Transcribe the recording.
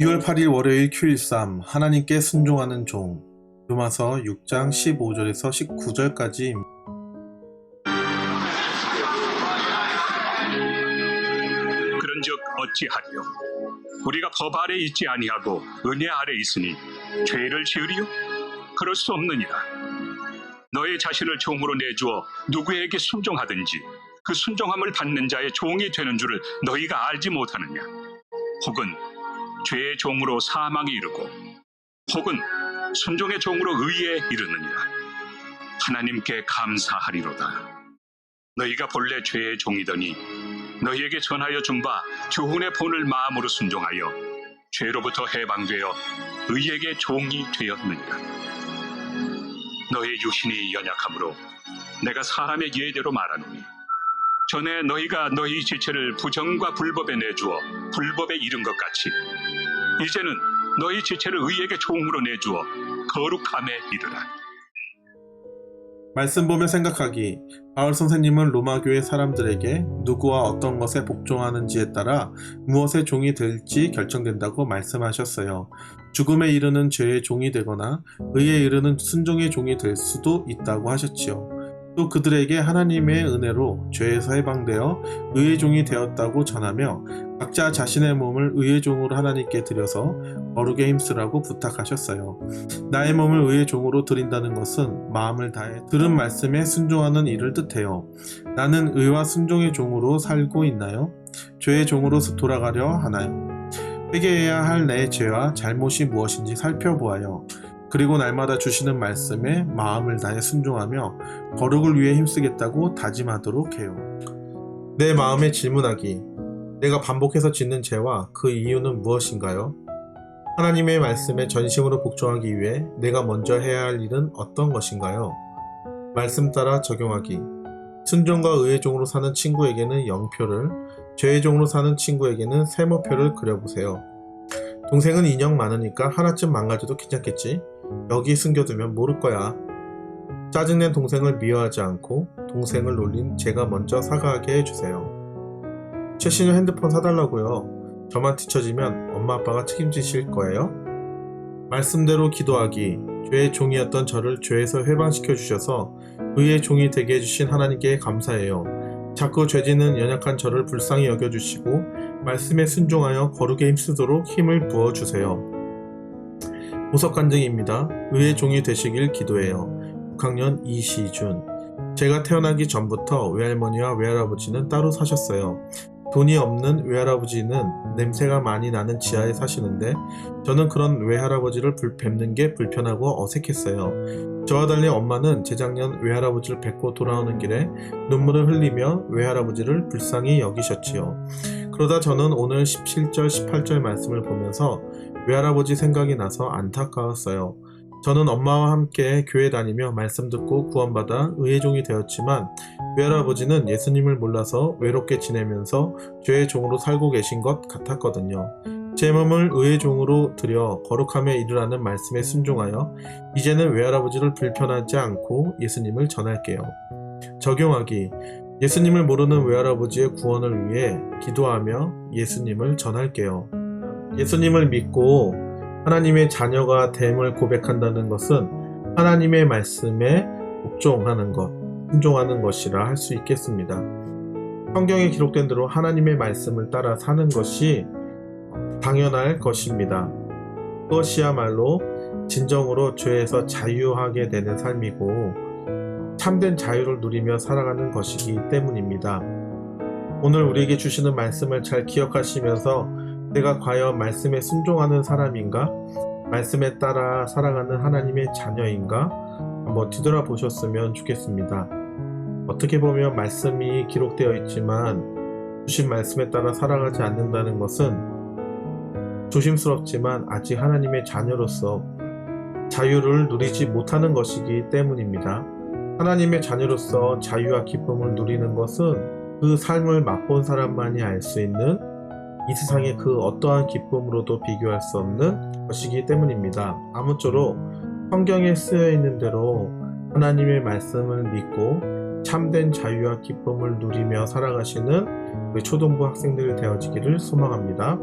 6월 8일 월요일 Q13 하나님께 순종하는 종 로마서 6장 15절에서 19절까지. 그런즉 어찌하리요? 우리가 법 아래 있지 아니하고 은혜 아래 있으니 죄를 지으리요? 그럴 수 없느니라. 너의 자신을 종으로 내주어 누구에게 순종하든지 그 순종함을 받는 자의 종이 되는 줄을 너희가 알지 못하느냐? 혹은 죄의 종으로 사망에 이르고 혹은 순종의 종으로 의에 이르느니라. 하나님께 감사하리로다. 너희가 본래 죄의 종이더니 너희에게 전하여 준 바 교훈의 본을 마음으로 순종하여 죄로부터 해방되어 의에게 종이 되었느니라. 너희 유신이 연약하므로 내가 사람의 예대로 말하노니 전에 너희가 너희 지체를 부정과 불법에 내주어 불법에 이른 것 같이 이제는 너희 지체를 의에게 종으로 내주어 거룩함에 이르라. 말씀 보며 생각하기. 바울 선생님은 로마 교회 사람들에게 누구와 어떤 것에 복종하는지에 따라 무엇의 종이 될지 결정된다고 말씀하셨어요. 죽음에 이르는 죄의 종이 되거나 의에 이르는 순종의 종이 될 수도 있다고 하셨지요. 또 그들에게 하나님의 은혜로 죄에서 해방되어 의의 종이 되었다고 전하며 각자 자신의 몸을 의의 종으로 하나님께 드려서 거룩에 힘쓰라고 부탁하셨어요. 나의 몸을 의의 종으로 드린다는 것은 마음을 다해 들은 말씀에 순종하는 일을 뜻해요. 나는 의와 순종의 종으로 살고 있나요? 죄의 종으로 돌아가려 하나요? 회개해야 할 내 죄와 잘못이 무엇인지 살펴보아요. 그리고 날마다 주시는 말씀에 마음을 다해 순종하며 거룩을 위해 힘쓰겠다고 다짐하도록 해요. 내 마음에 질문하기. 내가 반복해서 짓는 죄와 그 이유는 무엇인가요? 하나님의 말씀에 전심으로 복종하기 위해 내가 먼저 해야 할 일은 어떤 것인가요? 말씀 따라 적용하기. 순종과 의의 종으로 사는 친구에게는 0표를, 죄의 종으로 사는 친구에게는 세모표를 그려보세요. 동생은 인형 많으니까 하나쯤 망가져도 괜찮겠지? 여기 숨겨두면 모를 거야. 짜증낸 동생을 미워하지 않고 동생을 놀린 제가 먼저 사과하게 해주세요. 최신의 핸드폰 사달라고요. 저만 뒤처지면 엄마 아빠가 책임지실 거예요? 말씀대로 기도하기. 죄의 종이었던 저를 죄에서 해방시켜 주셔서 의의 종이 되게 해주신 하나님께 감사해요. 자꾸 죄지는 연약한 저를 불쌍히 여겨주시고 말씀에 순종하여 거룩에 힘쓰도록 힘을 부어주세요. 보석 간증입니다. 의의 종이 되시길 기도해요. 6학년 이시준. 제가 태어나기 전부터 외할머니와 외할아버지는 따로 사셨어요. 돈이 없는 외할아버지는 냄새가 많이 나는 지하에 사시는데 저는 그런 외할아버지를 뵙는 게 불편하고 어색했어요. 저와 달리 엄마는 재작년 외할아버지를 뵙고 돌아오는 길에 눈물을 흘리며 외할아버지를 불쌍히 여기셨지요. 그러다 저는 오늘 17절 18절 말씀을 보면서 외할아버지 생각이 나서 안타까웠어요. 저는 엄마와 함께 교회 다니며 말씀 듣고 구원받아 의의 종이 되었지만 외할아버지는 예수님을 몰라서 외롭게 지내면서 죄의 종으로 살고 계신 것 같았거든요. 제 몸을 의의 종으로 드려 거룩함에 이르라는 말씀에 순종하여 이제는 외할아버지를 불편하지 않고 예수님을 전할게요. 적용하기. 예수님을 모르는 외할아버지의 구원을 위해 기도하며 예수님을 전할게요. 예수님을 믿고 하나님의 자녀가 됨을 고백한다는 것은 하나님의 말씀에 복종하는 것, 순종하는 것이라 할 수 있겠습니다. 성경에 기록된 대로 하나님의 말씀을 따라 사는 것이 당연할 것입니다. 그것이야말로 진정으로 죄에서 자유하게 되는 삶이고 참된 자유를 누리며 살아가는 것이기 때문입니다. 오늘 우리에게 주시는 말씀을 잘 기억하시면서 내가 과연 말씀에 순종하는 사람인가? 말씀에 따라 살아가는 하나님의 자녀인가? 한번 뒤돌아보셨으면 좋겠습니다. 어떻게 보면 말씀이 기록되어 있지만 주신 말씀에 따라 살아가지 않는다는 것은 조심스럽지만 아직 하나님의 자녀로서 자유를 누리지 못하는 것이기 때문입니다. 하나님의 자녀로서 자유와 기쁨을 누리는 것은 그 삶을 맛본 사람만이 알 수 있는 이 세상의 그 어떠한 기쁨으로도 비교할 수 없는 것이기 때문입니다. 아무쪼록 성경에 쓰여 있는 대로 하나님의 말씀을 믿고 참된 자유와 기쁨을 누리며 살아가시는 우리 초등부 학생들 되어지기를 소망합니다.